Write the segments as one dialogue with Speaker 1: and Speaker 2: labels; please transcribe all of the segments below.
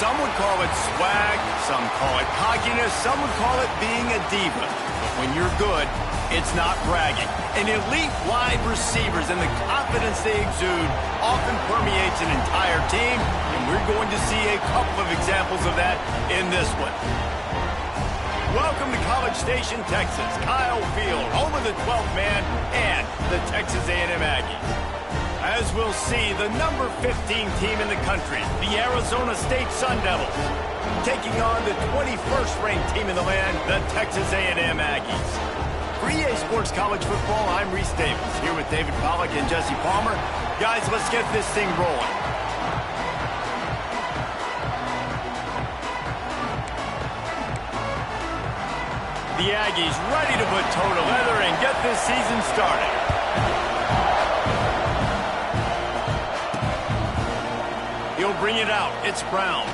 Speaker 1: Some would call it swag, some call it cockiness, some would call it being a diva. But when you're good, it's not bragging. And elite wide receivers and the confidence they exude often permeates an entire team, and we're going to see a couple of examples of that in this one. Welcome to College Station, Texas. Kyle Field, home of the 12th man and the Texas A&M Aggies. As we'll see, the number 15 team in the country, the Arizona State Sun Devils, taking on the 21st ranked team in the land, the Texas A&M Aggies. For EA Sports College Football, I'm Reese Davis, here with David Pollack and Jesse Palmer. Guys, let's get this thing rolling. The Aggies ready to put toe to leather and get this season started. He'll bring it out. It's Brown.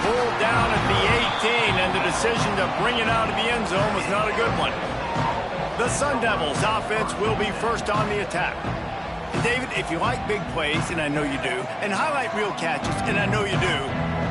Speaker 1: Pulled down at the 18, and the decision to bring it out of the end zone was not a good one. The Sun Devils offense will be first on the attack. And David, if you like big plays, and I know you do, and highlight real catches, and I know you do,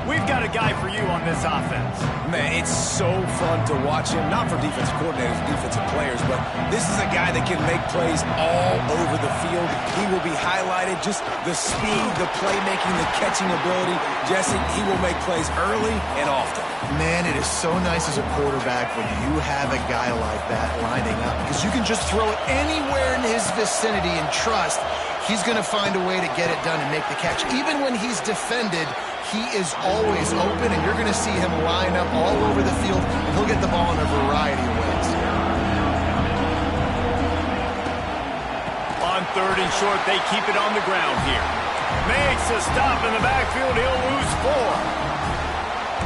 Speaker 1: we've got a guy for you on this offense.
Speaker 2: Man, it's so fun to watch him, not for defensive coordinators, defensive players, but this is a guy that can make plays all over the field. He will be highlighted, just the speed, the playmaking, the catching ability. Jesse, he will make plays early and often.
Speaker 3: Man, it is so nice as a quarterback when you have a guy like that lining up, because you can just throw it anywhere in his vicinity and trust he's going to find a way to get it done and make the catch. Even when he's defended, he is always open, and you're going to see him line up all over the field, and he'll get the ball in a variety of ways.
Speaker 1: On third and short, they keep it on the ground here. Makes a stop in the backfield. He'll lose 4.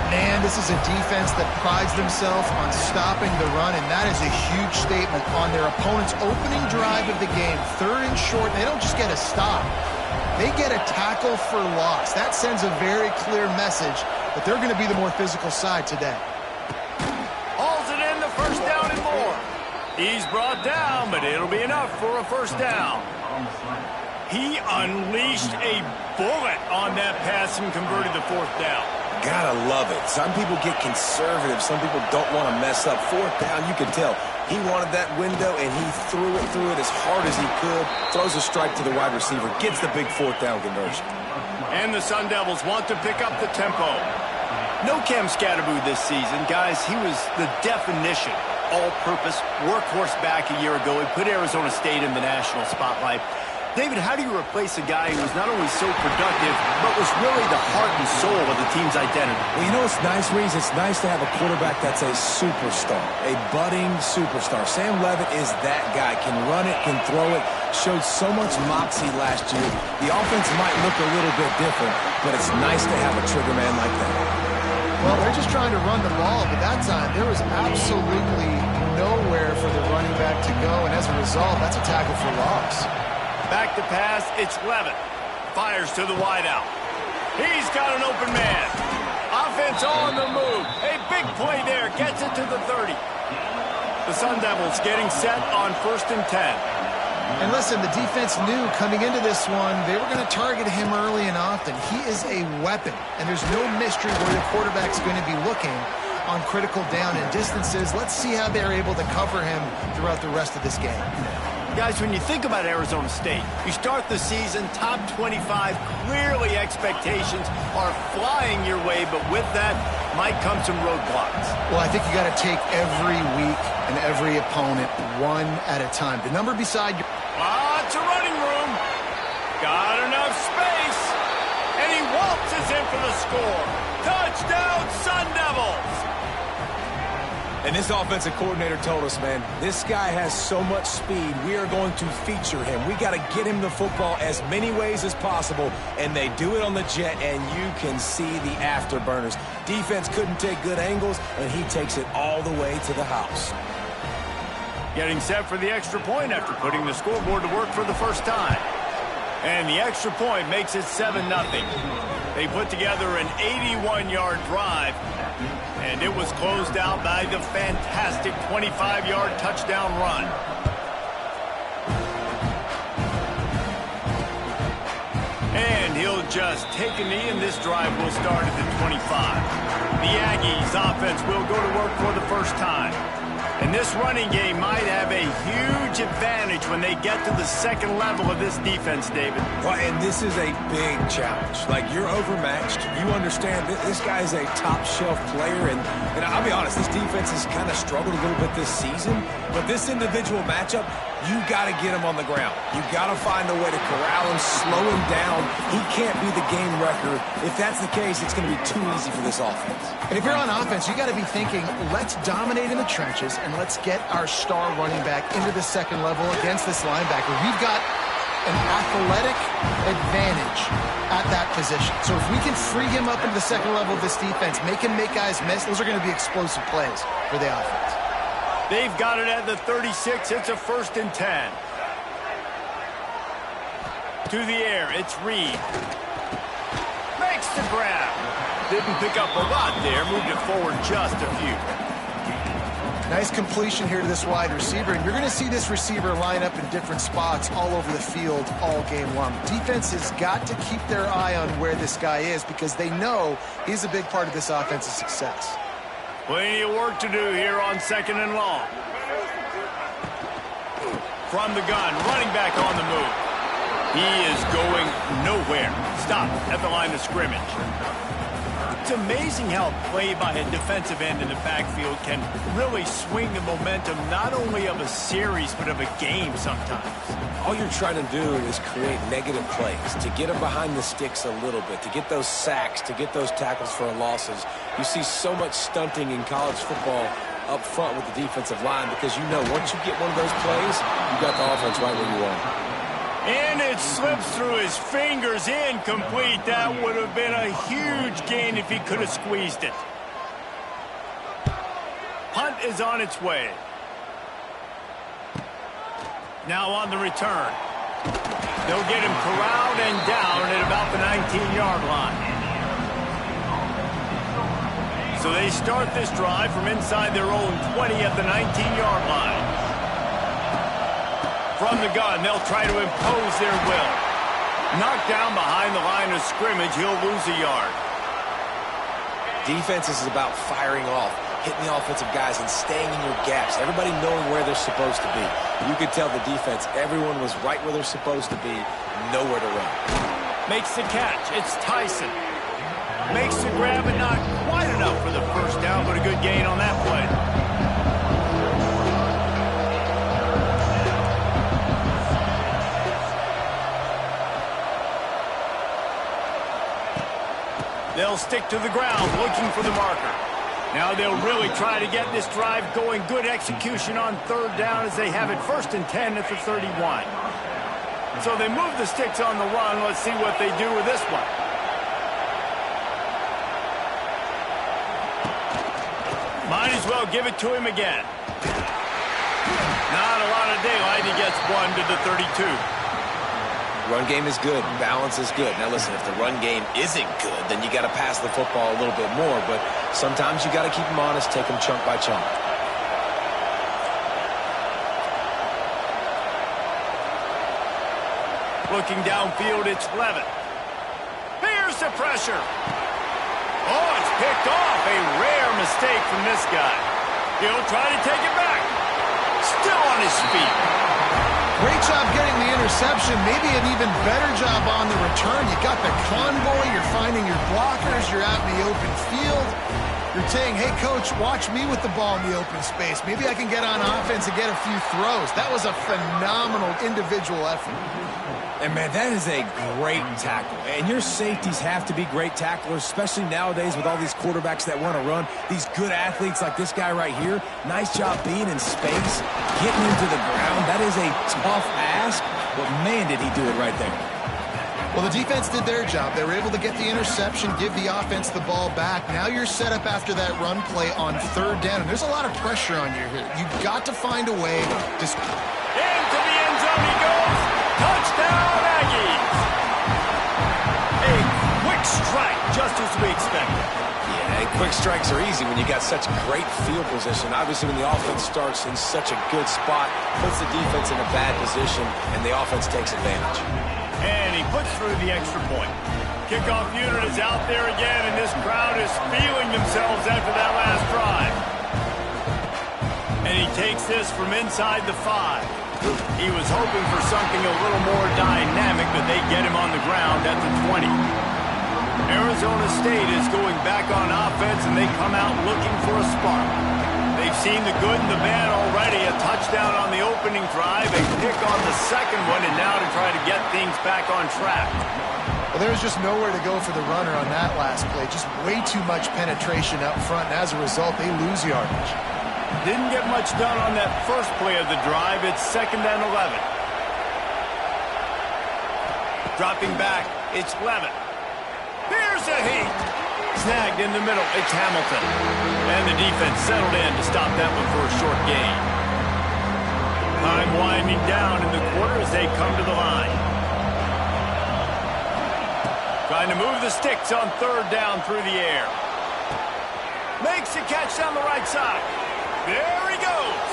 Speaker 3: Man, this is a defense that prides themselves on stopping the run, and that is a huge statement on their opponent's opening drive of the game. Third and short, they don't just get a stop. They get a tackle for loss. That sends a very clear message that they're going to be the more physical side today.
Speaker 1: Hauls it in, the first down and more. He's brought down, but it'll be enough for a first down. He unleashed a bullet on that pass and converted the fourth down.
Speaker 2: Gotta love it. Some people get conservative. Some people don't want to mess up. Fourth down, you can tell. He wanted that window, and he threw it as hard as he could. Throws a strike to the wide receiver. Gets the big fourth down conversion.
Speaker 1: And the Sun Devils want to pick up the tempo. No Cam Scatterboo this season. Guys, he was the definition, all-purpose, workhorse back a year ago. He put Arizona State in the national spotlight. David, how do you replace a guy who was not only so productive, but was really the heart and soul of the team's identity?
Speaker 2: Well, you know what's nice, Reese? It's nice to have a quarterback that's a superstar, a budding superstar. Sam Leavitt is that guy. Can run it, can throw it, showed so much moxie last year. The offense might look a little bit different, but it's nice to have a trigger man like that.
Speaker 3: Well, they're just trying to run the ball, but that time there was absolutely nowhere for the running back to go, and as a result, that's a tackle for loss.
Speaker 1: Back to pass, it's Leavitt. Fires to the wideout. He's got an open man. Offense on the move. A big play there, gets it to the 30. The Sun Devils getting set on 1st and 10.
Speaker 3: And listen, the defense knew coming into this one, they were going to target him early and often. He is a weapon, and there's no mystery where the quarterback's going to be looking on critical down and distances. Let's see how they're able to cover him throughout the rest of this game.
Speaker 1: Guys, when you think about Arizona State, you start the season top 25. Clearly, expectations are flying your way, but with that might come some roadblocks.
Speaker 3: Well, I think you got to take every week and every opponent one at a time. The number beside you.
Speaker 1: Lots of running room. Got enough space. And he waltzes in for the score. Touchdown, Sun Devils.
Speaker 2: And this offensive coordinator told us, man, this guy has so much speed. We are going to feature him. We got to get him the football as many ways as possible, and they do it on the jet, and you can see the afterburners. Defense couldn't take good angles, and he takes it all the way to the house.
Speaker 1: Getting set for the extra point after putting the scoreboard to work for the first time. And the extra point makes it 7-0. They put together an 81-yard drive, and it was closed out by the fantastic 25-yard touchdown run. And he'll just take a knee, and this drive will start at the 25. The Aggies offense will go to work for the first time. And this running game might have a huge advantage when they get to the second level of this defense, David.
Speaker 2: Well, and this is a big challenge. Like, you're overmatched. You understand this guy is a top-shelf player. And I'll be honest, this defense has kind of struggled a little bit this season. But this individual matchup, you got to get him on the ground. You got to find a way to corral him, slow him down. He can't be the game wrecker. If that's the case, it's going to be too easy for this offense.
Speaker 3: And if you're on offense, you got to be thinking, let's dominate in the trenches and let's get our star running back into the second level against this linebacker. We've got an athletic advantage at that position. So if we can free him up into the second level of this defense, make him make guys miss, those are going to be explosive plays for the offense.
Speaker 1: They've got it at the 36. It's a 1st and 10. To the air, it's Reed. Makes the grab. Didn't pick up a lot there. Moved it forward just a few.
Speaker 3: Nice completion here to this wide receiver. And you're going to see this receiver line up in different spots all over the field all game long. Defense has got to keep their eye on where this guy is because they know he's a big part of this offense's success.
Speaker 1: Plenty of work to do here on 2nd and long. From the gun, running back on the move. He is going nowhere. Stop at the line of scrimmage. It's amazing how play by a defensive end in the backfield can really swing the momentum not only of a series but of a game sometimes.
Speaker 2: All you're trying to do is create negative plays, to get them behind the sticks a little bit, to get those sacks, to get those tackles for losses. You see so much stunting in college football up front with the defensive line because you know once you get one of those plays, you got the offense right where you want.
Speaker 1: And it slips through his fingers, incomplete. That would have been a huge gain if he could have squeezed it. Punt is on its way. Now on the return. They'll get him corralled and down at about the 19-yard line. So they start this drive from inside their own 20 at the 19-yard line. From the gun, they'll try to impose their will. Knocked down behind the line of scrimmage, he'll lose a yard.
Speaker 2: Defense is about firing off, hitting the offensive guys and staying in your gaps, everybody knowing where they're supposed to be. You could tell the defense, everyone was right where they're supposed to be, nowhere to run.
Speaker 1: Makes the catch, it's Tyson. Makes the grab, but not quite enough for the first down, but a good gain on that play. They'll stick to the ground, looking for the marker. Now they'll really try to get this drive going. Good execution on 3rd down as they have it 1st and 10 at the 31. So they move the sticks on the run. Let's see what they do with this one. Might as well give it to him again. Not a lot of daylight. He gets 1 to the 32.
Speaker 2: Run game is good. Balance is good. Now, listen, if the run game isn't good, then you got to pass the football a little bit more. But sometimes you got to keep them honest, take them chunk by chunk.
Speaker 1: Looking downfield, it's Levitt. Here's the pressure. Oh, it's picked off. A rare mistake from this guy. He'll try to take it back. Still on his feet.
Speaker 3: Great job getting the interception. Maybe an even better job on the return. You got the convoy. You're finding your blockers. You're out in the open field. You're saying, hey, coach, watch me with the ball in the open space. Maybe I can get on offense and get a few throws. That was a phenomenal individual effort.
Speaker 2: And, man, that is a great tackle. And your safeties have to be great tacklers, especially nowadays with all these quarterbacks that want to run. These good athletes like this guy right here, nice job being in space, getting into the ground. That is a tough ask, but, man, did he do it right there.
Speaker 3: Well, the defense did their job. They were able to get the interception, give the offense the ball back. Now you're set up after that run play on 3rd down, and there's a lot of pressure on you here. You've got to find a way to...
Speaker 1: Into the end zone he goes. Touchdown, Aggies! A quick strike, just as we expected.
Speaker 2: Yeah, quick strikes are easy when you got such great field position. Obviously, when the offense starts in such a good spot, puts the defense in a bad position, and the offense takes advantage.
Speaker 1: And he puts through the extra point. Kickoff unit is out there again, and this crowd is feeling themselves after that last drive. And he takes this from inside the 5. He was hoping for something a little more dynamic, but they get him on the ground at the 20. Arizona State is going back on offense, and they come out looking for a spark. They've seen the good and the bad already. A touchdown on the opening drive, a pick on the second one, and now to try to get things back on track.
Speaker 3: Well, there's just nowhere to go for the runner on that last play. Just way too much penetration up front, and as a result, they lose yardage.
Speaker 1: Didn't get much done on that first play of the drive. It's 2nd and 11. Dropping back, it's Levitt. Here's a heat. Snagged in the middle, it's Hamilton. And the defense settled in to stop that one for a short gain. Time winding down in the quarter as they come to the line. Trying to move the sticks on 3rd down through the air. Makes a catch down the right side. There he goes.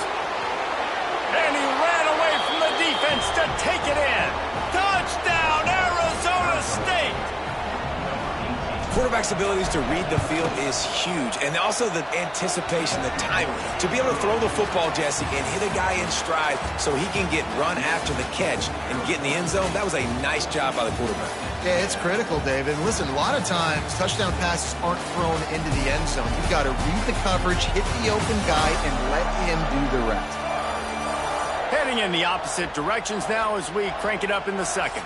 Speaker 1: And he ran away from the defense to take it in. Touchdown, Arizona State.
Speaker 2: Quarterback's abilities to read the field is huge, and also the anticipation, the timing. To be able to throw the football, Jesse, and hit a guy in stride so he can get run after the catch and get in the end zone, that was a nice job by the quarterback.
Speaker 3: Yeah, it's critical, David. And listen, a lot of times, touchdown passes aren't thrown into the end zone. You've got to read the coverage, hit the open guy, and let him do the rest.
Speaker 1: Heading in the opposite directions now as we crank it up in the second.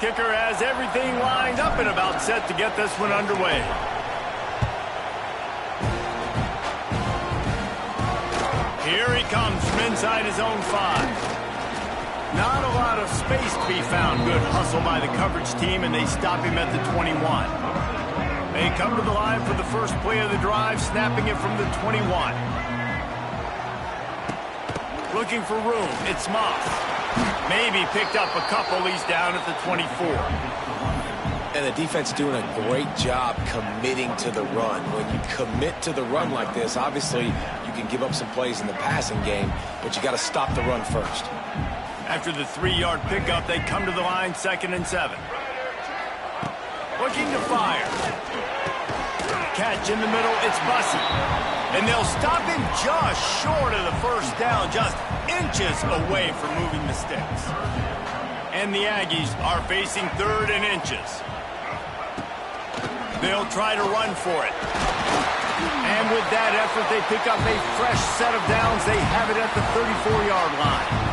Speaker 1: Kicker has everything lined up and about set to get this one underway. Here he comes from inside his own 5. Not a lot of space to be found. Good hustle by the coverage team, and they stop him at the 21. They come to the line for the first play of the drive, snapping it from the 21. Looking for room, it's Moss. Maybe picked up a couple. He's down at the 24.
Speaker 2: And the defense doing a great job committing to the run. When you commit to the run like this, obviously you can give up some plays in the passing game, but you got to stop the run first.
Speaker 1: After the 3-yard pickup, they come to the line 2nd and 7. Looking to fire. Catch in the middle, it's Bussey. And they'll stop him just short of the first down, just inches away from moving the sticks. And the Aggies are facing 3rd and inches. They'll try to run for it. And with that effort, they pick up a fresh set of downs. They have it at the 34-yard line.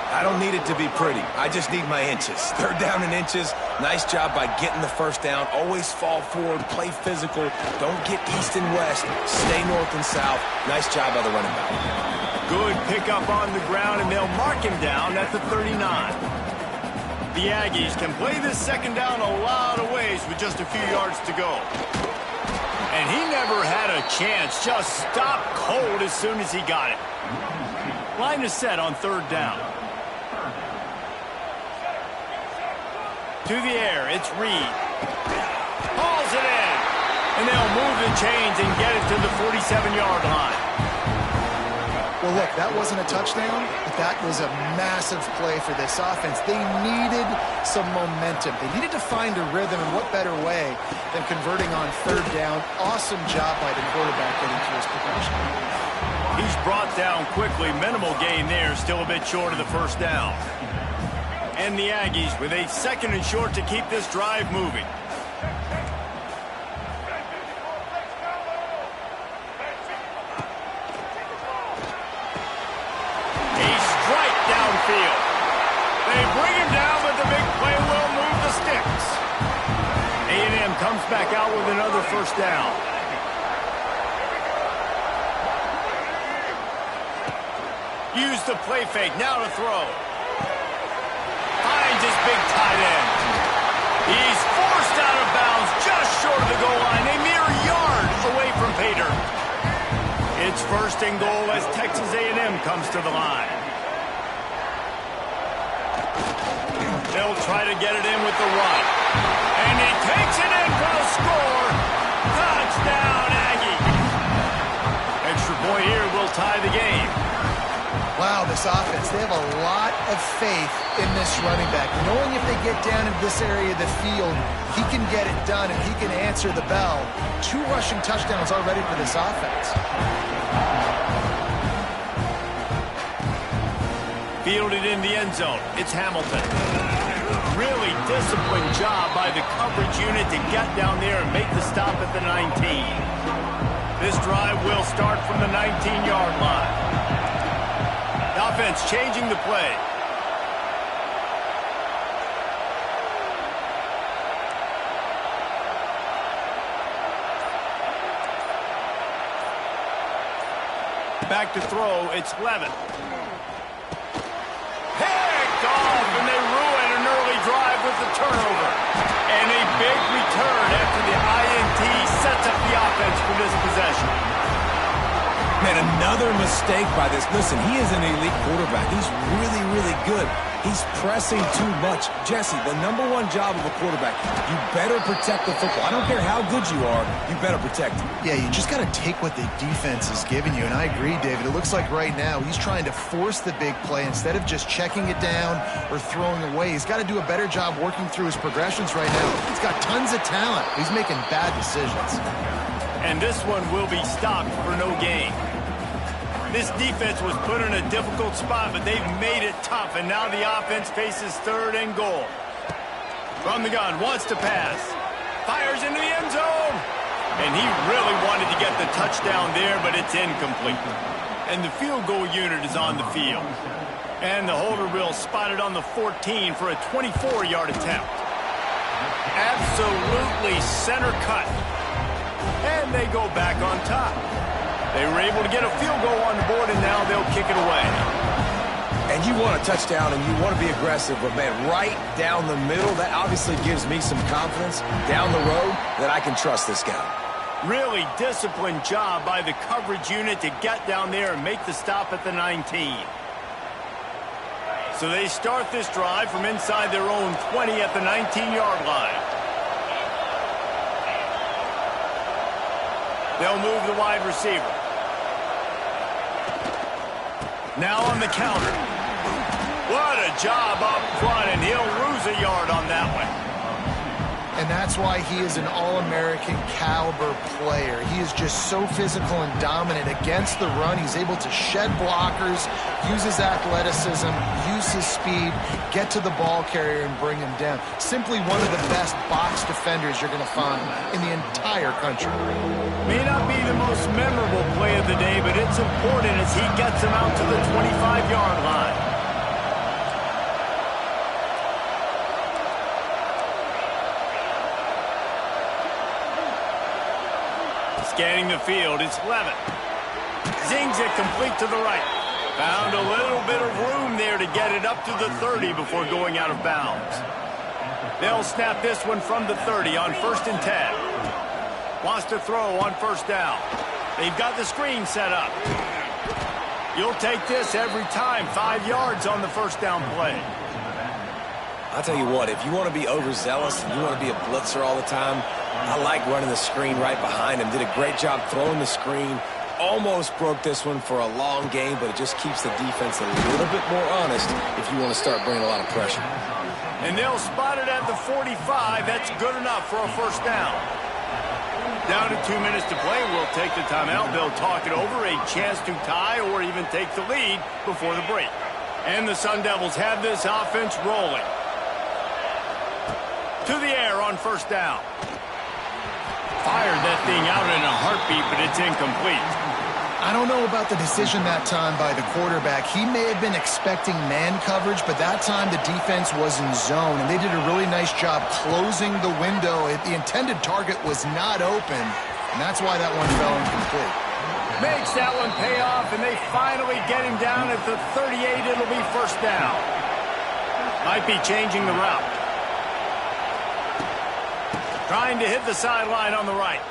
Speaker 2: I don't need it to be pretty. I just need my inches. 3rd down and inches. Nice job by getting the first down. Always fall forward, play physical. Don't get east and west. Stay north and south. Nice job by the running back.
Speaker 1: Good pickup on the ground, and they'll mark him down at the 39. The Aggies can play this 2nd down a lot of ways with just a few yards to go. And he never had a chance. Just stopped cold as soon as he got it. Line is set on 3rd down. To the air, it's Reed. Hauls it in. And they'll move the chains and get it to the 47-yard line.
Speaker 3: Well, look, that wasn't a touchdown, but that was a massive play for this offense. They needed some momentum. They needed to find a rhythm, and what better way than converting on 3rd down. Awesome job by the quarterback getting to his progression.
Speaker 1: He's brought down quickly. Minimal gain there, still a bit short of the first down. And the Aggies with a 2nd and short to keep this drive moving. A strike downfield. They bring him down, but the big play will move the sticks. A&M comes back out with another first down. Use the play fake, now to throw. Finds his big tight end. He's forced out of bounds just short of the goal line, a mere yard away from Pater. It's 1st and goal as Texas A&M comes to the line. They'll try to get it in with the run. And he takes it in for the score. Touchdown, Aggie. Extra point here will tie the game.
Speaker 3: Wow, this offense, they have a lot of faith in this running back. Knowing if they get down into this area of the field, he can get it done and he can answer the bell. 2 rushing touchdowns already for this offense.
Speaker 1: Fielded in the end zone. It's Hamilton. Really disciplined job by the coverage unit to get down there and make the stop at the 19. This drive will start from the 19-yard line. Offense changing the play. Back to throw, it's Levin. Picked off, and they ruin an early drive with the turnover. And a big return after the INT sets up the offense for this possession.
Speaker 2: Man, another mistake by this. Listen, he is an elite quarterback. He's really, really good. He's pressing too much. Jesse, the #1 job of a quarterback, you better protect the football. I don't care how good you are, you better protect it.
Speaker 3: Yeah, you just got to take what the defense is giving you, and I agree, David. It looks like right now he's trying to force the big play instead of just checking it down or throwing away. He's got to do a better job working through his progressions right now. He's got tons of talent. He's making bad decisions.
Speaker 1: And this one will be stopped for no gain. This defense was put in a difficult spot, but they've made it tough, and now the offense faces 3rd and goal. From the gun, wants to pass. Fires into the end zone. And he really wanted to get the touchdown there, but it's incomplete. And the field goal unit is on the field. And the holder will spot it on the 14 for a 24-yard attempt. Absolutely center cut. And they go back on top. They were able to get a field goal on the board, and now they'll kick it away.
Speaker 2: And you want a touchdown, and you want to be aggressive, but, man, right down the middle, that obviously gives me some confidence down the road that I can trust this guy.
Speaker 1: Really disciplined job by the coverage unit to get down there and make the stop at the 19. So they start this drive from inside their own 20 at the 19-yard line. They'll move the wide receiver. Now on the counter. What a job up front, and he'll lose a yard on that one.
Speaker 3: And that's why he is an All-American caliber player. He is just so physical and dominant against the run. He's able to shed blockers, use his athleticism, use his speed, get to the ball carrier and bring him down. Simply one of the best box defenders you're going to find in the entire country.
Speaker 1: May not be the most memorable play of the day, but it's important as he gets him out to the 25-yard line. Scanning the field, it's Levin. Zings it complete to the right. Found a little bit of room there to get it up to the 30 before going out of bounds. They'll snap this one from the 30 on 1st and 10. Wants to throw on 1st down. They've got the screen set up. You'll take this every time. 5 yards on the 1st down play.
Speaker 2: I'll tell you what, if you want to be overzealous and you want to be a blitzer all the time, I like running the screen right behind him. Did a great job throwing the screen. Almost broke this one for a long game, but it just keeps the defense a little bit more honest if you want to start bringing a lot of pressure.
Speaker 1: And they'll spot it at the 45. That's good enough for a 1st down. Down to 2 minutes to play. We'll take the timeout. They'll talk it over. A chance to tie or even take the lead before the break. And the Sun Devils have this offense rolling. To the air on 1st down. Fired that thing out in a heartbeat, but it's incomplete.
Speaker 3: I don't know about the decision that time by the quarterback. He may have been expecting man coverage, but that time the defense was in zone, and they did a really nice job closing the window. The intended target was not open, and that's why that one fell incomplete.
Speaker 1: Makes that one pay off, and they finally get him down at the 38. It'll be 1st down. Might be changing the route. Trying to hit the sideline on the right.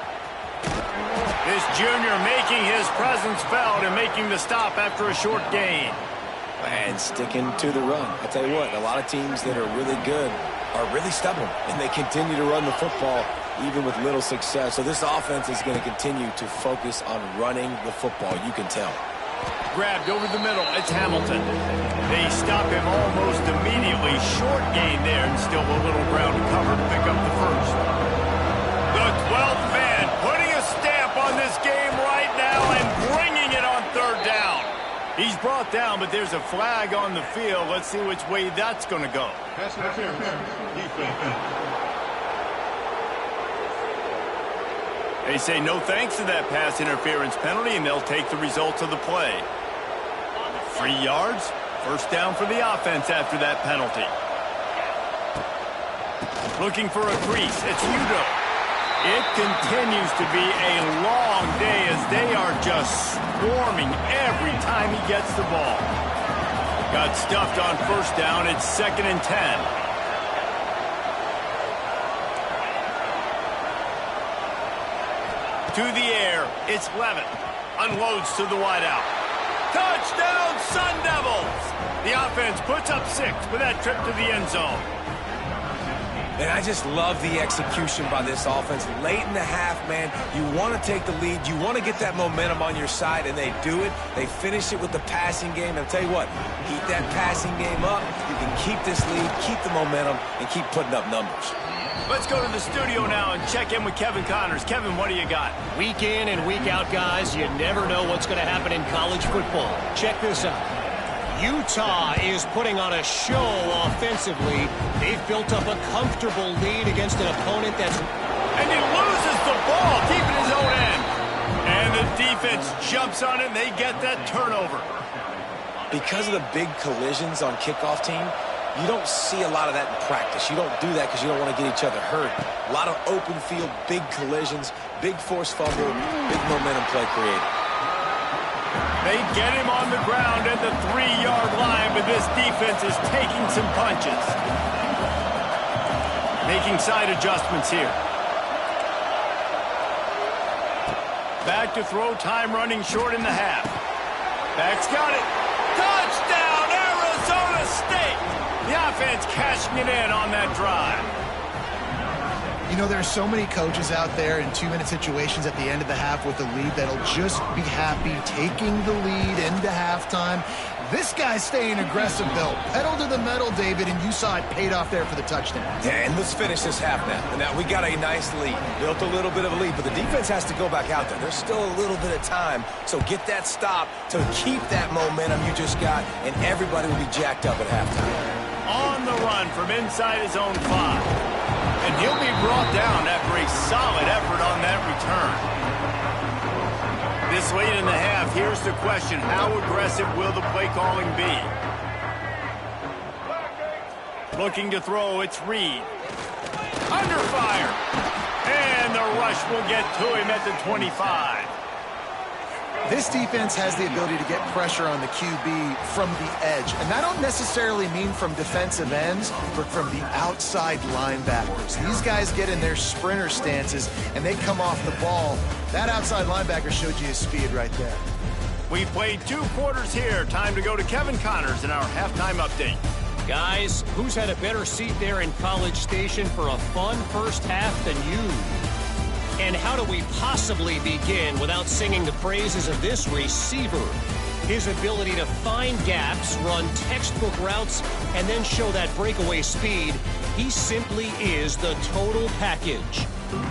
Speaker 1: This junior making his presence felt and making the stop after a short gain.
Speaker 2: And sticking to the run. I tell you what, a lot of teams that are really good are really stubborn, and they continue to run the football even with little success. So this offense is going to continue to focus on running the football. You can tell.
Speaker 1: grabbed over the middle. It's Hamilton. They stop him almost immediately. Short gain there, and still a little ground to cover to pick up the first. The 12th man putting a stamp on this game right now and bringing it on third down. He's brought down, but there's a flag on the field. Let's see which way that's going to go. They say no thanks to that pass interference penalty, and they'll take the results of the play. 3 yards, first down for the offense after that penalty. Looking for a crease, it's Udo. It continues to be a long day as they are just swarming every time he gets the ball. Got stuffed on first down, it's 2nd and 10. To the air, it's Levitt. Unloads to the wideout. Touchdown, Sun Devils! The offense puts up 6 with that trip to the end zone.
Speaker 2: And I just love the execution by this offense. Late in the half, man, you want to take the lead. You want to get that momentum on your side, and they do it. They finish it with the passing game. And I'll tell you what, keep that passing game up. You can keep this lead, keep the momentum, and keep putting up numbers.
Speaker 1: Let's go to the studio now and check in with Kevin Connors. Kevin, what do you got?
Speaker 4: Week in and week out, guys, you never know what's going to happen in college football. Check this out. Utah is putting on a show offensively. They've built up a comfortable lead against an opponent that's...
Speaker 1: And he loses the ball, keeping his own end. And the defense jumps on it, and they get that turnover.
Speaker 2: Because of the big collisions on kickoff team, you don't see a lot of that in practice. You don't do that because you don't want to get each other hurt. A lot of open field, big collisions, big forced fumble, big momentum play created.
Speaker 1: They get him on the ground at the 3-yard line, but this defense is taking some punches. Making side adjustments here. Back to throw, time running short in the half. Back's got it. Touchdown, Arizona State! The offense cashing it in on that drive.
Speaker 3: You know, there's so many coaches out there in 2-minute situations at the end of the half with the lead that'll just be happy taking the lead into halftime. This guy's staying aggressive, though. Pedal to the metal, David, and you saw it paid off there for the touchdown.
Speaker 2: Yeah, and let's finish this half now. Now, we got a nice lead. Built a little bit of a lead, but the defense has to go back out there. There's still a little bit of time, so get that stop to keep that momentum you just got, and everybody will be jacked up at halftime.
Speaker 1: On the run from inside his own 5. And he'll be brought down after a solid effort on that return. This late in the half, here's the question. How aggressive will the play calling be? Looking to throw, it's Reed. Under fire. And the rush will get to him at the 25.
Speaker 3: This defense has the ability to get pressure on the QB from the edge. And that don't necessarily mean from defensive ends, but from the outside linebackers. These guys get in their sprinter stances, and they come off the ball. That outside linebacker showed you his speed right there.
Speaker 1: We've played 2 quarters here. Time to go to Kevin Connors in our halftime update.
Speaker 4: Guys, who's had a better seat there in College Station for a fun first half than you? And how do we possibly begin without singing the praises of this receiver? His ability to find gaps, run textbook routes, and then show that breakaway speed. He simply is the total package.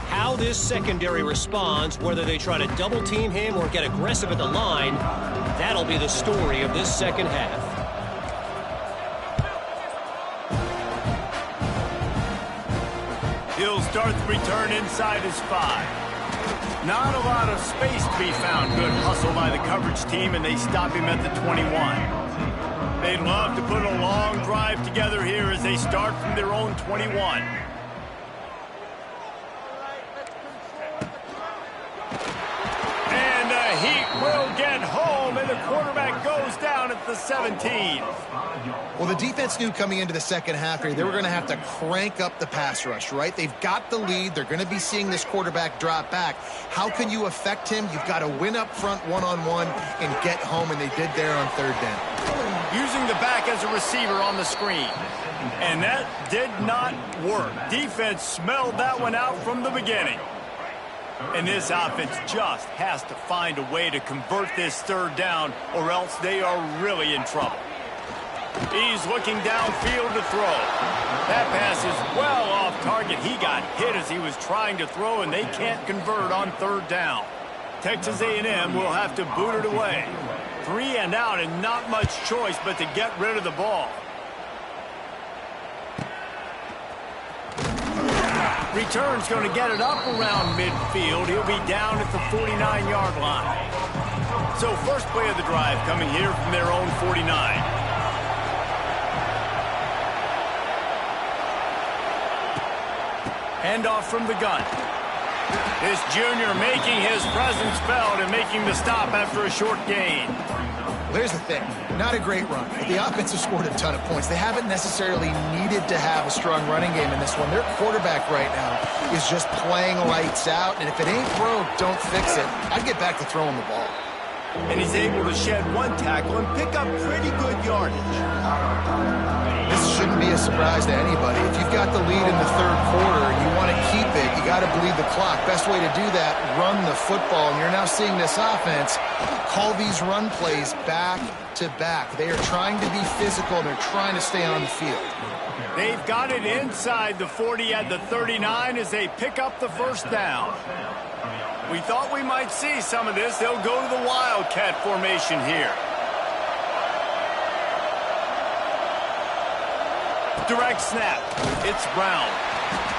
Speaker 4: How this secondary responds, whether they try to double team him or get aggressive at the line, that'll be the story of this second half.
Speaker 1: He'll start the return inside his 5. Not a lot of space to be found. Good hustle by the coverage team, and they stop him at the 21. They'd love to put a long drive together here as they start from their own 21. And the Heat will get home, and the quarterback goes down at the 17.
Speaker 3: Well, the defense knew coming into the second half here, they were going to have to crank up the pass rush, right? They've got the lead. They're going to be seeing this quarterback drop back. How can you affect him? You've got to win up front one-on-one and get home, and they did there on third down.
Speaker 1: Using the back as a receiver on the screen. And that did not work. Defense smelled that one out from the beginning. And this offense just has to find a way to convert this third down, or else they are really in trouble. He's looking downfield to throw. That pass is well off target. He got hit as he was trying to throw, and they can't convert on third down. Texas A&M will have to boot it away. 3 and out, and not much choice but to get rid of the ball. Return's going to get it up around midfield. He'll be down at the 49-yard line. So first play of the drive coming here from their own 49. Handoff from the gun. This junior making his presence felt and making the stop after a short gain.
Speaker 3: Here's the thing. Not a great run. The offense has scored a ton of points. They haven't necessarily needed to have a strong running game in this one. Their quarterback right now is just playing lights out, and if it ain't broke, don't fix it. I'd get back to throwing the ball.
Speaker 1: And he's able to shed one tackle and pick up pretty good yardage.
Speaker 3: This shouldn't be a surprise to anybody. If you've got the lead in the third quarter and you want to keep it, you got to bleed the clock. Best way to do that, run the football. And you're now seeing this offense call these run plays back to back. They are trying to be physical, and they're trying to stay on the field.
Speaker 1: They've got it inside the 40 at the 39 as they pick up the first down. We thought we might see some of this. They'll go to the Wildcat formation here. Direct snap. It's Brown.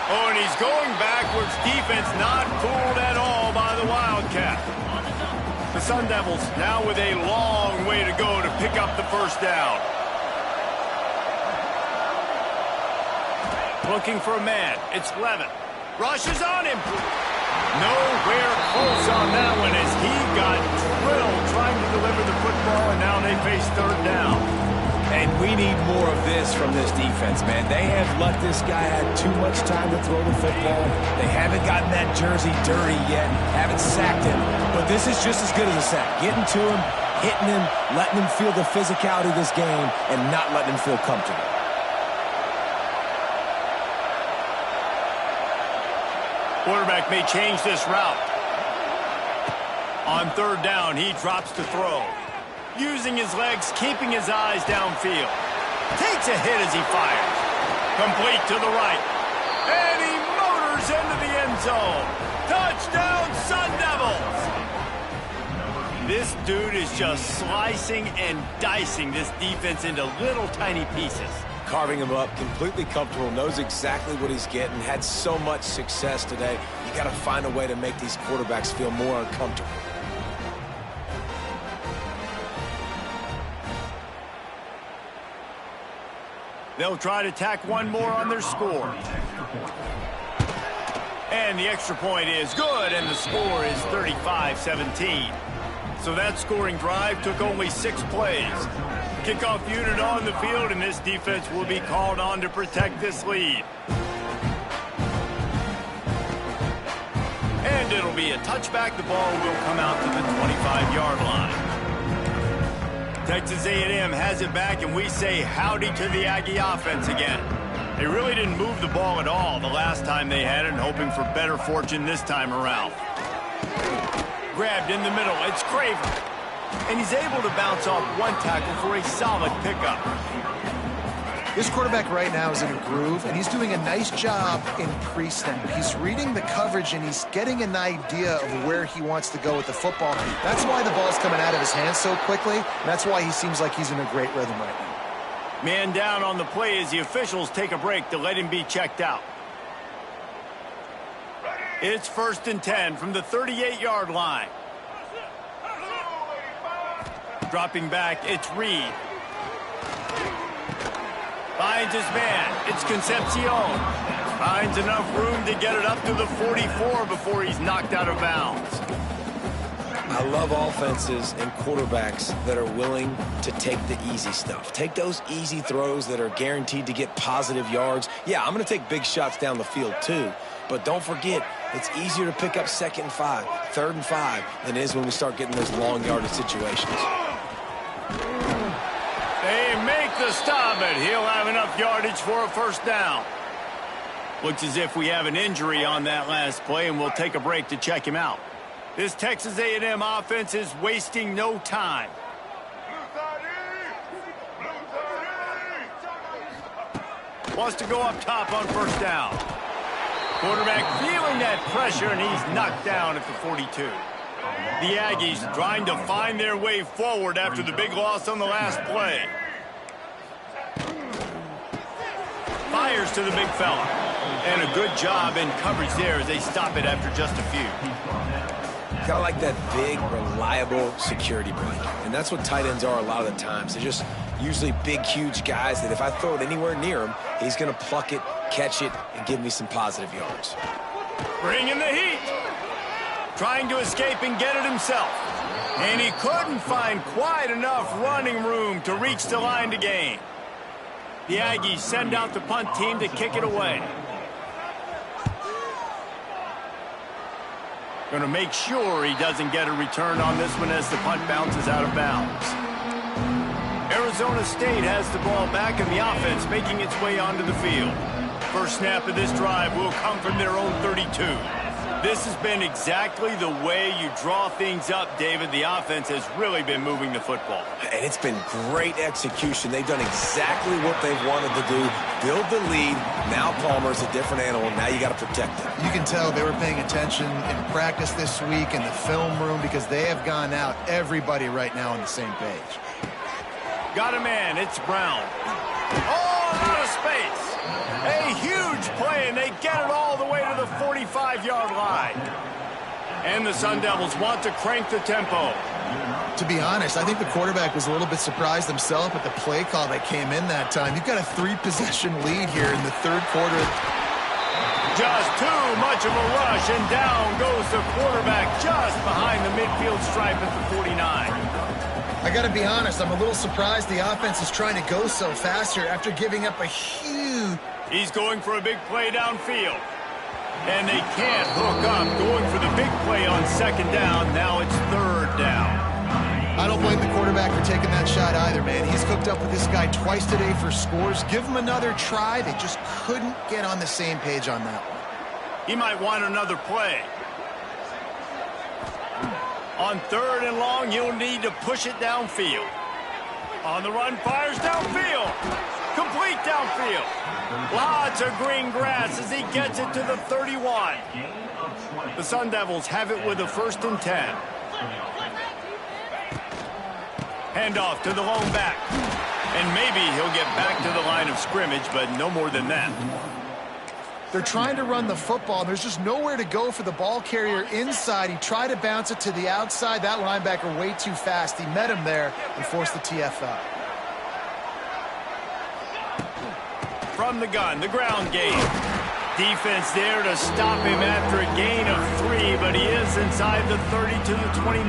Speaker 1: Oh, and he's going backwards. Defense not fooled at all by the Wildcat. The Sun Devils now with a long way to go to pick up the first down. Looking for a man. It's Levin. Rushes on him. Nowhere close on that one as he got drilled trying to deliver the football, and now they face third down.
Speaker 2: And we need more of this from this defense, man. They have let this guy have too much time to throw the football. They haven't gotten that jersey dirty yet, haven't sacked him. But this is just as good as a sack. Getting to him, hitting him, letting him feel the physicality of this game, and not letting him feel comfortable.
Speaker 1: Quarterback may change this route. On third down, he drops to throw. Using his legs, keeping his eyes downfield. Takes a hit as he fires. Complete to the right. And he motors into the end zone. Touchdown, Sun Devils! This dude is just slicing and dicing this defense into little tiny pieces.
Speaker 2: Carving him up, completely comfortable, knows exactly what he's getting, had so much success today. You got to find a way to make these quarterbacks feel more uncomfortable.
Speaker 1: They'll try to tack one more on their score. And the extra point is good, and the score is 35-17. So that scoring drive took only 6 plays. Kickoff unit on the field, and this defense will be called on to protect this lead. And it'll be a touchback. The ball will come out to the 25-yard line. Texas A&M has it back, and we say howdy to the Aggie offense again. They really didn't move the ball at all the last time they had it, and hoping for better fortune this time around. Grabbed in the middle. It's Craver. And he's able to bounce off one tackle for a solid pickup.
Speaker 3: This quarterback right now is in a groove, and he's doing a nice job in pre-snap. He's reading the coverage, and he's getting an idea of where he wants to go with the football. That's why the ball's coming out of his hands so quickly, and that's why he seems like he's in a great rhythm right now.
Speaker 1: Man down on the play as the officials take a break to let him be checked out. It's 1st and 10 from the 38-yard line. Dropping back, it's Reed. Finds his man. It's Concepcion. Finds enough room to get it up to the 44 before he's knocked out of bounds.
Speaker 2: I love offenses and quarterbacks that are willing to take the easy stuff. Take those easy throws that are guaranteed to get positive yards. Yeah, I'm going to take big shots down the field too. But don't forget, it's easier to pick up 2nd and 5, 3rd and 5 than it is when we start getting those long yardage situations.
Speaker 1: They make the stop, but he'll have enough yardage for a first down. Looks as if we have an injury on that last play, and we'll take a break to check him out. This Texas A&M offense is wasting no time. Wants to go up top on first down. Quarterback feeling that pressure, and he's knocked down at the 42. The Aggies trying to find their way forward after the big loss on the last play. Fires to the big fella. And a good job in coverage there as they stop it after just a few.
Speaker 2: Gotta like that big, reliable security blanket. And that's what tight ends are a lot of the times. They're just usually big, huge guys that if I throw it anywhere near him, he's going to pluck it, catch it, and give me some positive yards.
Speaker 1: Bringing the heat. Trying to escape and get it himself. And he couldn't find quite enough running room to reach the line to gain. The Aggies send out the punt team to kick it away. Going to make sure he doesn't get a return on this one as the punt bounces out of bounds. Arizona State has the ball back and the offense making its way onto the field. First snap of this drive will come from their own 32. This has been exactly the way you draw things up, David. The offense has really been moving the football.
Speaker 2: And it's been great execution. They've done exactly what they've wanted to do. Build the lead. Now Palmer's a different animal. Now you got to protect him.
Speaker 3: You can tell they were paying attention in practice this week in the film room because they have gone out, everybody right now on the same page.
Speaker 1: Got a man. It's Brown. Oh, a lot of space. A huge play, and they get it all the way to the 45-yard line. And the Sun Devils want to crank the tempo.
Speaker 3: To be honest, I think the quarterback was a little bit surprised himself at the play call that came in that time. You've got a 3-possession lead here in the third quarter.
Speaker 1: Just too much of a rush, and down goes the quarterback just behind the midfield stripe at the 49.
Speaker 3: I got to be honest, I'm a little surprised the offense is trying to go so fast here after giving up a huge...
Speaker 1: He's going for a big play downfield. And they can't hook up, going for the big play on second down. Now it's third down.
Speaker 3: I don't blame the quarterback for taking that shot either, man. He's hooked up with this guy twice today for scores. Give him another try. They just couldn't get on the same page on that one.
Speaker 1: He might want another play. On third and long, you'll need to push it downfield. On the run, fires downfield. Complete downfield. Lots of green grass as he gets it to the 31. The Sun Devils have it with a 1st and 10. Handoff to the lone back. And maybe he'll get back to the line of scrimmage, but no more than that.
Speaker 3: They're trying to run the football. There's just nowhere to go for the ball carrier inside. He tried to bounce it to the outside. That linebacker way too fast. He met him there and forced the TFL.
Speaker 1: From the gun, the ground game. Defense there to stop him after a gain of 3, but he is inside the 30 to the 29.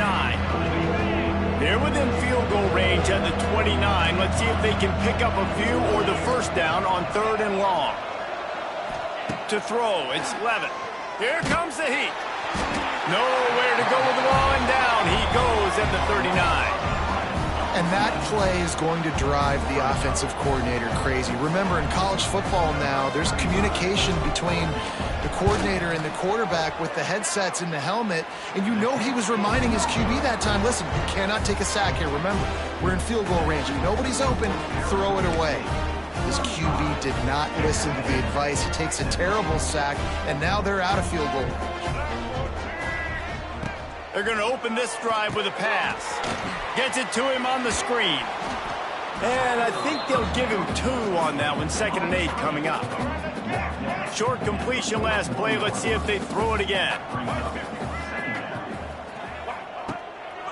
Speaker 1: They're within field goal range at the 29. Let's see if they can pick up a few or the first down on third and long. To throw, it's Levitt. Here comes the heat. Nowhere to go with the ball, and down he goes at the 39.
Speaker 3: And that play is going to drive the offensive coordinator crazy. Remember, in college football now, there's communication between the coordinator and the quarterback with the headsets in the helmet, and you know he was reminding his QB that time, listen, you cannot take a sack here. Remember, we're in field goal range. If nobody's open, throw it away. His QB did not listen to the advice. He takes a terrible sack, and now they're out of field goal range.
Speaker 1: They're going to open this drive with a pass. Gets it to him on the screen. And I think they'll give him 2 on that one. 2nd and 8 coming up. Short completion last play. Let's see if they throw it again.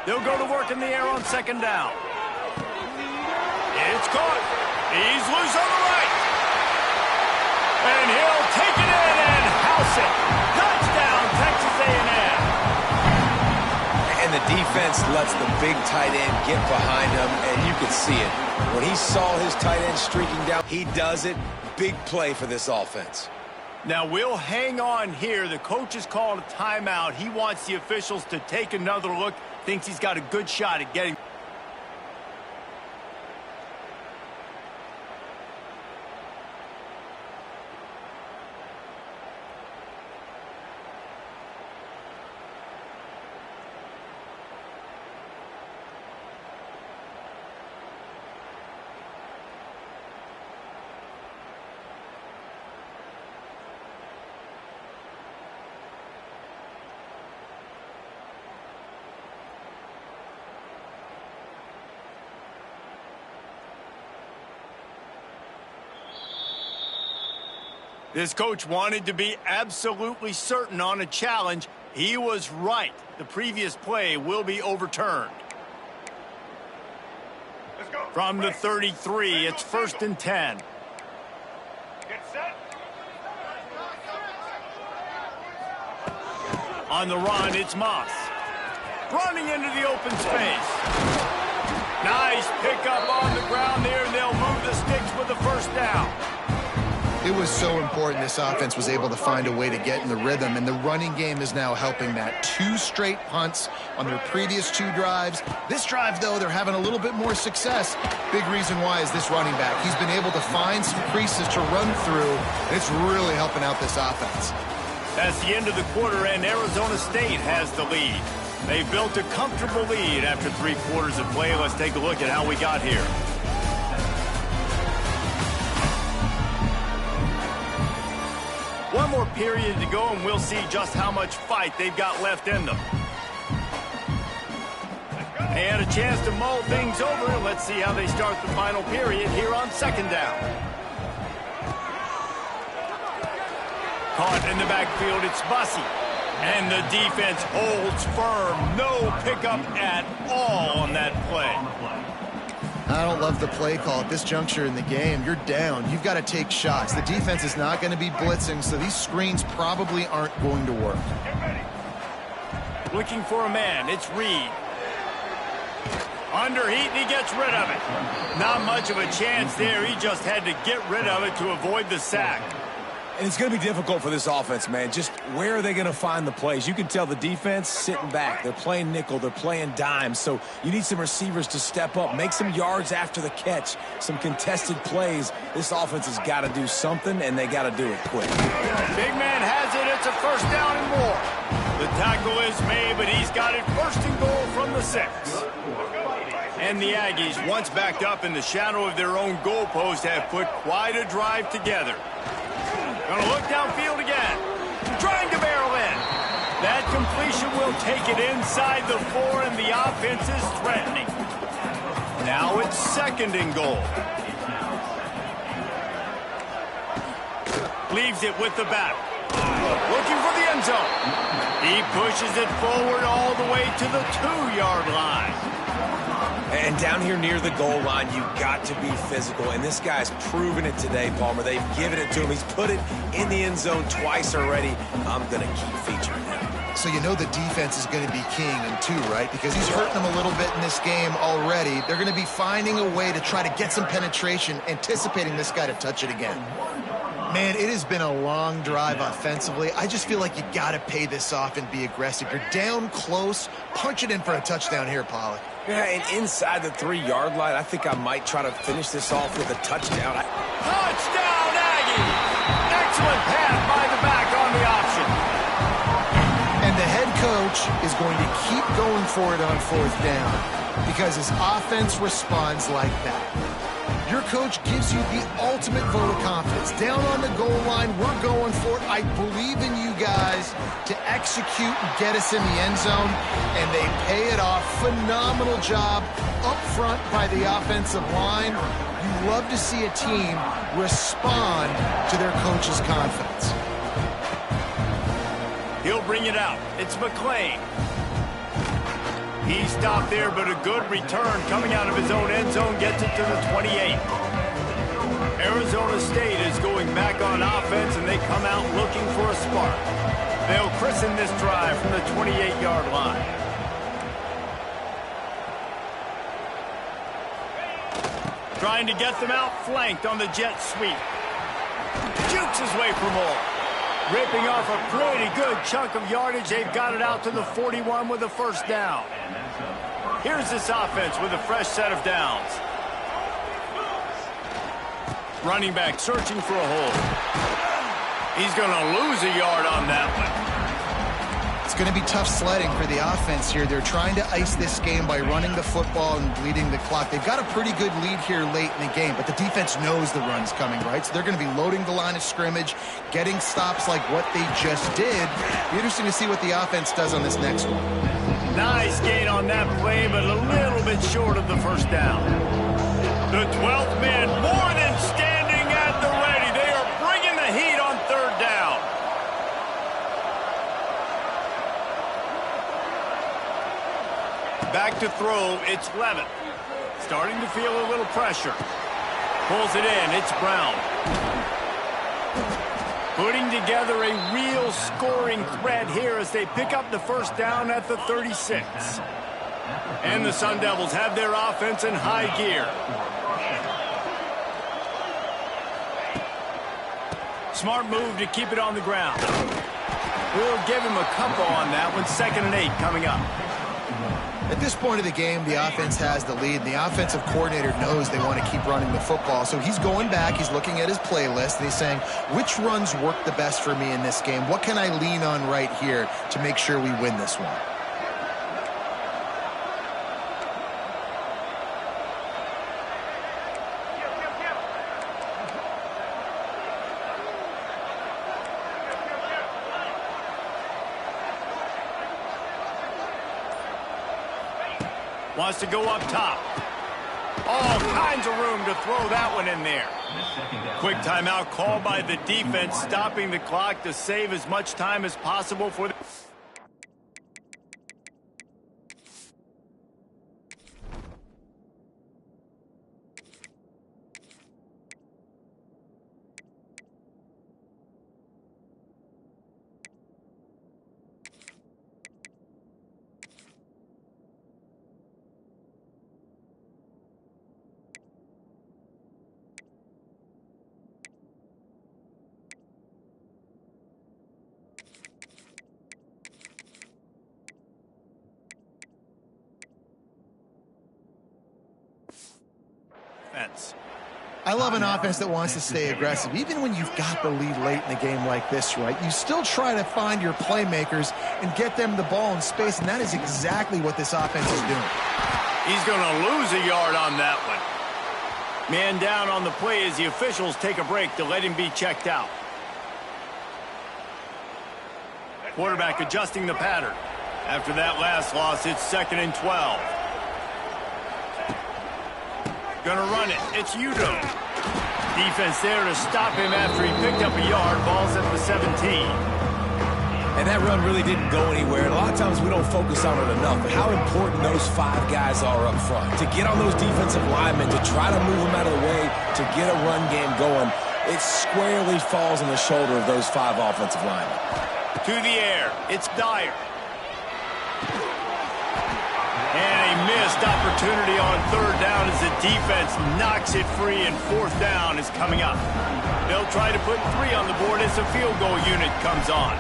Speaker 1: They'll go to work in the air on 2nd down. It's caught. He's loose on the right. And he'll take it in and house it. Touchdown, Texas A&M.
Speaker 2: And the defense lets the big tight end get behind him, and you can see it. When he saw his tight end streaking down, he does it. Big play for this offense.
Speaker 1: Now, we'll hang on here. The coach has called a timeout. He wants the officials to take another look. Thinks he's got a good shot at getting... This coach wanted to be absolutely certain on a challenge. He was right. The previous play will be overturned. From the 33, it's 1st and 10. On the run, it's Moss. Running into the open space. Nice pickup on the ground there, and they'll move the sticks with the first down.
Speaker 3: It was so important this offense was able to find a way to get in the rhythm, and the running game is now helping that. 2 straight punts on their previous 2 drives. This drive, though, they're having a little bit more success. Big reason why is this running back. He's been able to find some creases to run through, and it's really helping out this offense.
Speaker 1: That's the end of the quarter, and Arizona State has the lead. They've built a comfortable lead after 3 quarters of play. Let's take a look at how we got here. One more period to go, and we'll see just how much fight they've got left in them. They had a chance to mull things over. Let's see how they start the final period here on 2nd down. Caught in the backfield, it's Bussey. And the defense holds firm. No pickup at all on that play.
Speaker 3: I don't love the play call at this juncture in the game. You're down. You've got to take shots. The defense is not going to be blitzing, so these screens probably aren't going to work.
Speaker 1: Looking for a man. It's Reed. Under heat, and he gets rid of it. Not much of a chance there. He just had to get rid of it to avoid the sack.
Speaker 2: And it's going to be difficult for this offense, man. Just where are they going to find the plays? You can tell the defense sitting back. They're playing nickel. They're playing dime. So you need some receivers to step up, make some yards after the catch, some contested plays. This offense has got to do something, and they got to do it quick.
Speaker 1: Big man has it. It's a 1st down and more. The tackle is made, but he's got it 1st and goal from the 6. And the Aggies, once backed up in the shadow of their own goalpost, have put quite a drive together. Gonna look downfield again. Trying to barrel in. That completion will take it inside the 4, and the offense is threatening. Now it's 2nd and goal. Leaves it with the back. Looking for the end zone. He pushes it forward all the way to the 2-yard line.
Speaker 2: And down here near the goal line, you've got to be physical. And this guy's proven it today, Palmer. They've given it to him. He's put it in the end zone twice already. I'm going to keep featuring him.
Speaker 3: So you know the defense is going to be king in 2, right? Because he's hurting them a little bit in this game already. They're going to be finding a way to try to get some penetration, anticipating this guy to touch it again. Man, it has been a long drive offensively. I just feel like you got to pay this off and be aggressive. You're down close. Punch it in for a touchdown here, Pollock.
Speaker 2: Yeah, and inside the 3-yard line, I think I might try to finish this off with a touchdown.
Speaker 1: Touchdown, Aggie! Excellent pass by the back on the option.
Speaker 3: And the head coach is going to keep going for it on 4th down because his offense responds like that. Your coach gives you the ultimate vote of confidence. Down on the goal line, we're going for it. I believe in you guys to execute and get us in the end zone, and they pay it off. Phenomenal job up front by the offensive line. You love to see a team respond to their coach's confidence.
Speaker 1: He'll bring it out. It's McClain. He stopped there, but a good return coming out of his own end zone gets it to the 28. Arizona State is going back on offense, and they come out looking for a spark. They'll christen this drive from the 28-yard line. Trying to get them out flanked on the jet sweep. Jukes his way for more. Ripping off a pretty good chunk of yardage. They've got it out to the 41 with a 1st down. Here's this offense with a fresh set of downs. Running back searching for a hole. He's going to lose a yard on that one.
Speaker 3: It's going to be tough sledding for the offense here. They're trying to ice this game by running the football and bleeding the clock. They've got a pretty good lead here late in the game, but the defense knows the run's coming, right? So they're going to be loading the line of scrimmage, getting stops like what they just did. Be interesting to see what the offense does on this next one.
Speaker 1: Nice gain on that play, but a little bit short of the 1st down. The 12th man more than standing at the ready. They are bringing the heat on 3rd back to throw. It's Levitt. Starting to feel a little pressure. Pulls it in. It's Brown. Putting together a real scoring threat here as they pick up the first down at the 36. And the Sun Devils have their offense in high gear. Smart move to keep it on the ground. We'll give him a couple on that one. 2nd and 8 coming up.
Speaker 3: At this point of the game, the offense has the lead. The offensive coordinator knows they want to keep running the football. So he's going back, he's looking at his playlist, and he's saying, which runs work the best for me in this game? What can I lean on right here to make sure we win this one?
Speaker 1: Wants to go up top. All kinds of room to throw that one in there. Quick timeout called by the defense, stopping the clock to save as much time as possible for the...
Speaker 3: I love an offense that wants to stay aggressive. Even when you've got the lead late in the game like this, right, you still try to find your playmakers and get them the ball in space, and that is exactly what this offense is doing.
Speaker 1: He's going to lose a yard on that one. Man down on the play as the officials take a break to let him be checked out. Quarterback adjusting the pattern. After that last loss, it's 2nd and 12. Gonna run it. It's Udo. Defense there to stop him after he picked up a yard. Ball's at the 17.
Speaker 2: And that run really didn't go anywhere. A lot of times we don't focus on it enough, but how important those 5 guys are up front. To get on those defensive linemen, to try to move them out of the way, to get a run game going, it squarely falls on the shoulder of those 5 offensive linemen.
Speaker 1: To the air. It's Dyer. And a missed opportunity on 3rd down as the defense knocks it free, and 4th down is coming up. They'll try to put 3 on the board as the field goal unit comes on.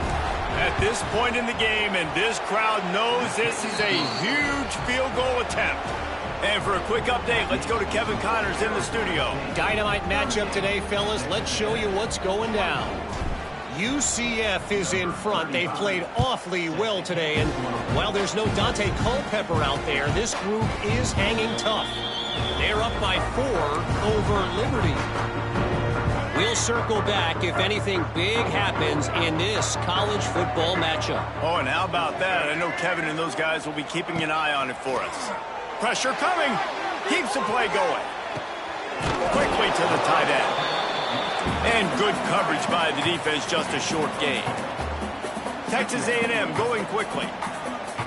Speaker 1: At this point in the game, and this crowd knows this is a huge field goal attempt. And for a quick update, let's go to Kevin Connors in the studio.
Speaker 4: Dynamite matchup today, fellas. Let's show you what's going down. UCF is in front. They've played awfully well today, and while there's no Dante Culpepper out there, this group is hanging tough. They're up by 4 over Liberty. We'll circle back if anything big happens in this college football matchup.
Speaker 1: Oh, and how about that? I know Kevin and those guys will be keeping an eye on it for us. Pressure coming. Keeps the play going. Quickly to the tight end. And good coverage by the defense, just a short gain. Texas A&M going quickly.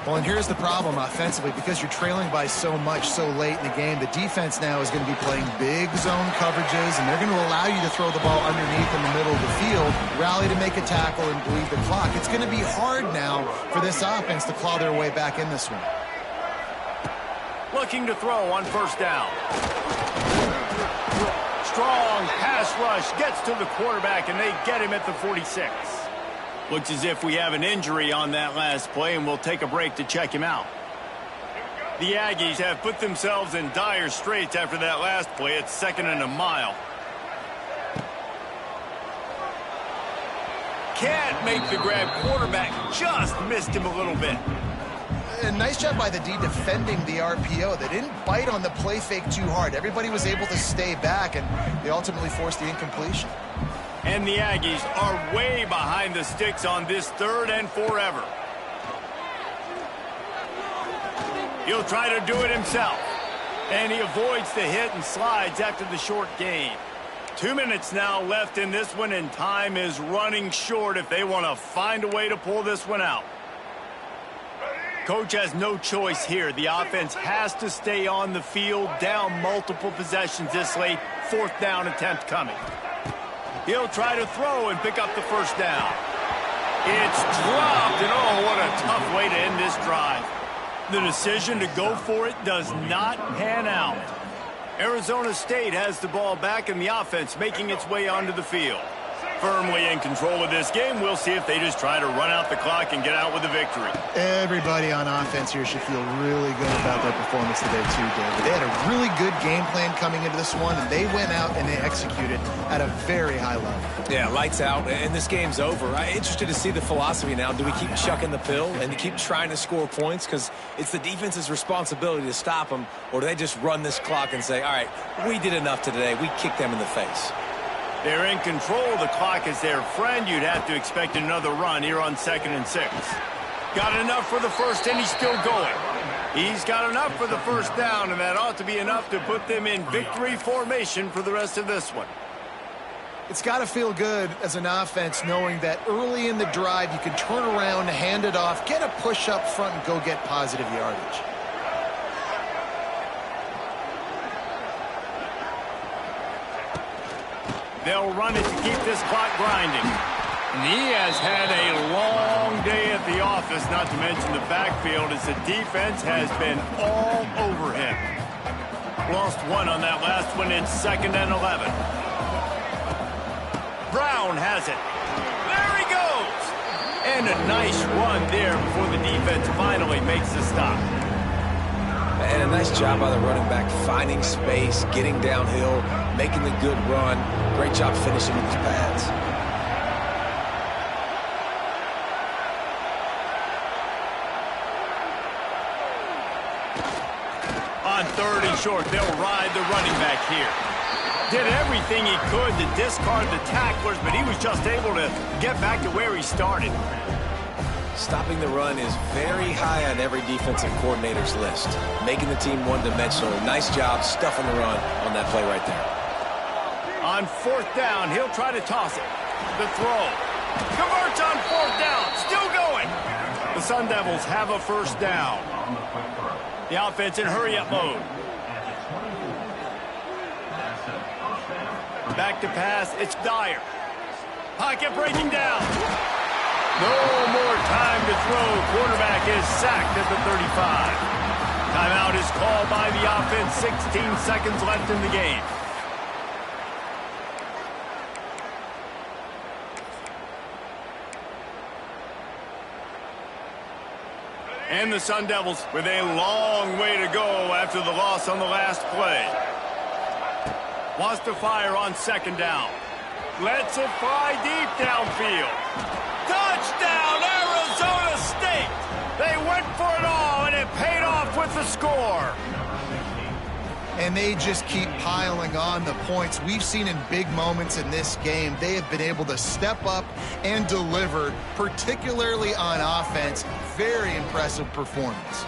Speaker 3: Well, and here's the problem offensively. Because you're trailing by so much so late in the game, the defense now is going to be playing big zone coverages, and they're going to allow you to throw the ball underneath in the middle of the field, rally to make a tackle, and bleed the clock. It's going to be hard now for this offense to claw their way back in this one.
Speaker 1: Looking to throw on 1st down. Strong pass rush gets to the quarterback, and they get him at the 46. Looks as if we have an injury on that last play, and we'll take a break to check him out. The Aggies have put themselves in dire straits after that last play. It's 2nd and a mile. Can't make the grab. Quarterback just missed him a little bit.
Speaker 3: A nice job by the D defending the RPO. They didn't bite on the play fake too hard. Everybody was able to stay back, and they ultimately forced the incompletion.
Speaker 1: And the Aggies are way behind the sticks on this 3rd and forever. He'll try to do it himself. And he avoids the hit and slides after the short gain. 2 minutes now left in this one, and time is running short if they want to find a way to pull this one out. Coach has no choice here. The offense has to stay on the field, down multiple possessions this late. 4th down attempt coming. He'll try to throw and pick up the first down. It's dropped, and oh, what a tough way to end this drive. The decision to go for it does not pan out. Arizona State has the ball back, and the offense making its way onto the field. Firmly in control of this game. We'll see if they just try to run out the clock and get out with a victory.
Speaker 3: Everybody on offense here should feel really good about their performance today too, David. They had a really good game plan coming into this one, and they went out and they executed at a very high level.
Speaker 2: Yeah, lights out, and this game's over. I'm interested to see the philosophy now. Do we keep chucking the pill and keep trying to score points because it's the defense's responsibility to stop them, or do they just run this clock and say, all right, we did enough today. We kicked them in the face.
Speaker 1: They're in control. The clock is their friend. You'd have to expect another run here on 2nd and 6. Got enough for the first, and he's still going. He's got enough for the first down, and that ought to be enough to put them in victory formation for the rest of this one.
Speaker 3: It's got to feel good as an offense knowing that early in the drive you can turn around, hand it off, get a push up front, and go get positive yardage.
Speaker 1: They'll run it to keep this clock grinding. And he has had a long day at the office, not to mention the backfield, as the defense has been all over him. Lost one on that last one in 2nd and 11. Brown has it. There he goes. And a nice run there before the defense finally makes the stop.
Speaker 2: And a nice job by the running back, finding space, getting downhill, making the good run. Great job finishing with his pads.
Speaker 1: On 3rd and short, they'll ride the running back here. Did everything he could to discard the tacklers, but he was just able to get back to where he started.
Speaker 2: Stopping the run is very high on every defensive coordinator's list. Making the team one-dimensional. Nice job stuffing the run on that play right there.
Speaker 1: On 4th down, he'll try to toss it. The throw. Converts on 4th down. Still going. The Sun Devils have a first down. The offense in hurry-up mode. Back to pass. It's Dyer. Pocket breaking down. No more time to throw. Quarterback is sacked at the 35. Timeout is called by the offense. 16 seconds left in the game. And the Sun Devils with a long way to go after the loss on the last play. Wants to fire on 2nd down. Lets it fly deep downfield. Touchdown, Arizona State! They went for it all, and it paid off with the score.
Speaker 3: And they just keep piling on the points. We've seen in big moments in this game, they have been able to step up and deliver, particularly on offense. Very impressive performance.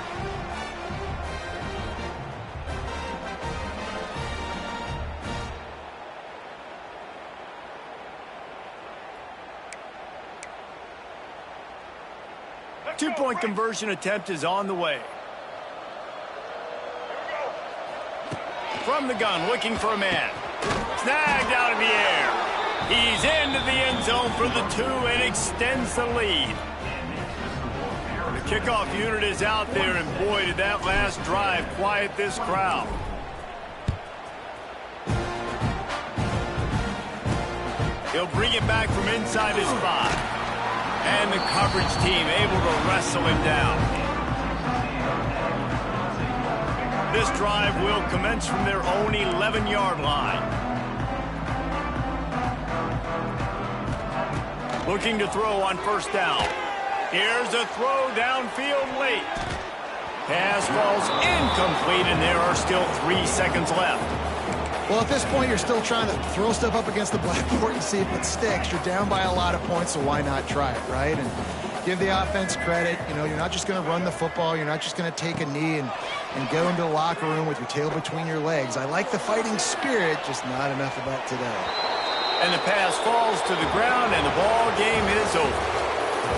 Speaker 1: Two-point conversion attempt is on the way. From the gun, looking for a man. Snagged out of the air. He's into the end zone for the 2 and extends the lead. The kickoff unit is out there, and boy, did that last drive quiet this crowd. He'll bring it back from inside his 5. And the coverage team able to wrestle him down. This drive will commence from their own 11-yard line. Looking to throw on 1st down. Here's a throw downfield late. Pass falls incomplete, and there are still 3 seconds left.
Speaker 3: Well, at this point, you're still trying to throw stuff up against the blackboard and see if it sticks. You're down by a lot of points, so why not try it, right? And give the offense credit. You know, you're not just going to run the football. You're not just going to take a knee and go into the locker room with your tail between your legs. I like the fighting spirit, just not enough of that today.
Speaker 1: And the pass falls to the ground, and the ball game is over.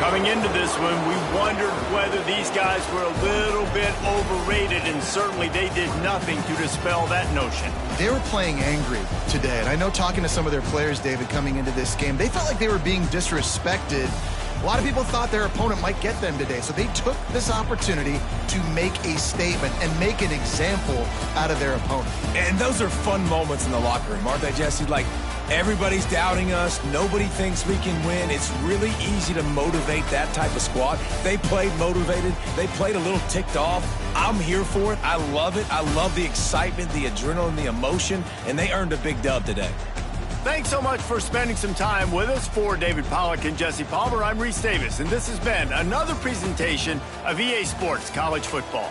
Speaker 1: Coming into this one, we wondered whether these guys were a little bit overrated, and certainly they did nothing to dispel that notion.
Speaker 3: They were playing angry today, and I know talking to some of their players, David, coming into this game, they felt like they were being disrespected. A lot of people thought their opponent might get them today, so they took this opportunity to make a statement and make an example out of their opponent.
Speaker 2: And those are fun moments in the locker room, aren't they, Jesse? Like, everybody's doubting us. Nobody thinks we can win. It's really easy to motivate that type of squad. They played motivated. They played a little ticked off. I'm here for it. I love it. I love the excitement, the adrenaline, the emotion, and they earned a big dub today.
Speaker 1: Thanks so much for spending some time with us. For David Pollack and Jesse Palmer, I'm Reese Davis, and this has been another presentation of EA Sports College Football.